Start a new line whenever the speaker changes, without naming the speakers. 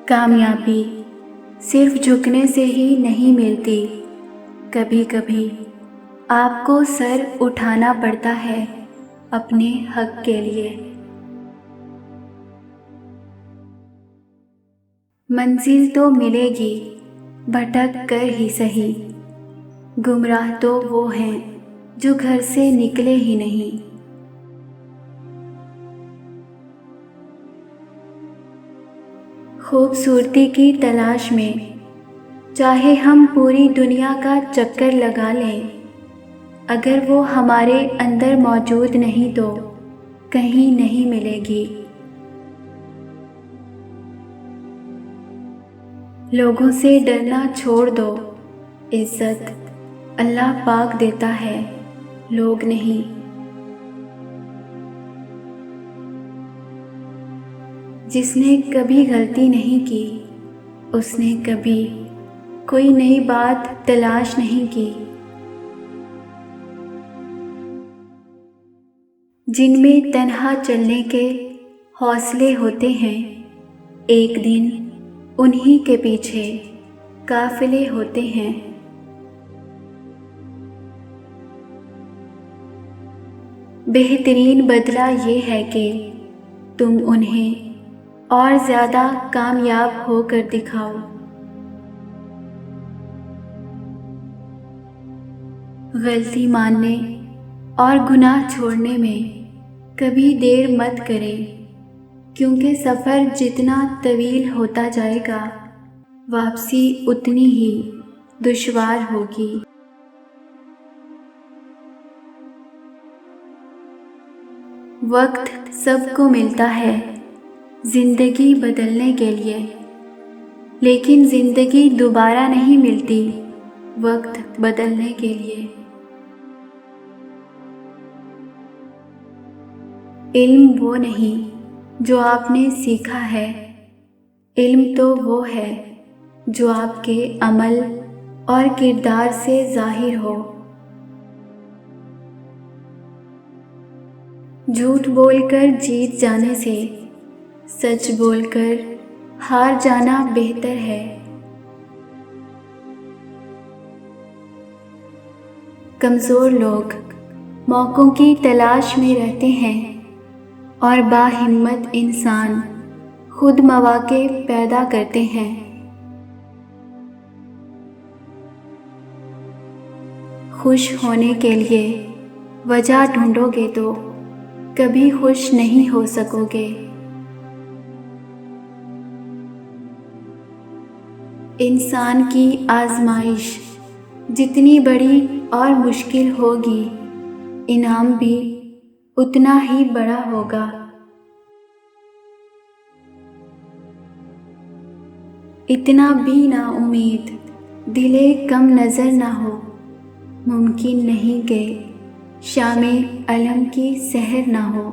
کامیابی صرف جھکنے سے ہی نہیں ملتی، کبھی کبھی آپ کو سر اٹھانا پڑتا ہے اپنے حق کے لیے۔ منزل تو ملے گی بھٹک کر ہی سہی، گمراہ تو وہ ہیں جو گھر سے نکلے ہی نہیں۔ خوبصورتی کی تلاش میں چاہے ہم پوری دنیا کا چکر لگا لیں، اگر وہ ہمارے اندر موجود نہیں تو کہیں نہیں ملے گی۔ لوگوں سے ڈرنا چھوڑ دو، عزت اللہ پاک دیتا ہے، لوگ نہیں۔ جس نے کبھی غلطی نہیں کی، اس نے کبھی کوئی نئی بات تلاش نہیں کی۔ جن میں تنہا چلنے کے حوصلے ہوتے ہیں، ایک دن انہی کے پیچھے قافلے ہوتے ہیں۔ بہترین بدلہ یہ ہے کہ تم انہیں اور زیادہ کامیاب ہو کر دکھاؤ۔ غلطی ماننے اور گناہ چھوڑنے میں کبھی دیر مت کریں، کیونکہ سفر جتنا طویل ہوتا جائے گا، واپسی اتنی ہی دشوار ہوگی۔ وقت سب کو ملتا ہے زندگی بدلنے کے لیے، لیکن زندگی دوبارہ نہیں ملتی وقت بدلنے کے لیے۔ علم وہ نہیں جو آپ نے سیکھا ہے، علم تو وہ ہے جو آپ کے عمل اور کردار سے ظاہر ہو۔ جھوٹ بول کر جیت جانے سے سچ بول کر ہار جانا بہتر ہے۔ کمزور لوگ موقعوں کی تلاش میں رہتے ہیں اور باہمت انسان خود مواقع پیدا کرتے ہیں۔ خوش ہونے کے لیے وجہ ڈھونڈو گے تو کبھی خوش نہیں ہو سکو گے۔ انسان کی آزمائش جتنی بڑی اور مشکل ہوگی، انعام بھی اتنا ہی بڑا ہوگا۔ اتنا بھی نا امید دلے کم نظر نہ ہو، ممکن نہیں کہ شام علم کی سحر نہ ہو۔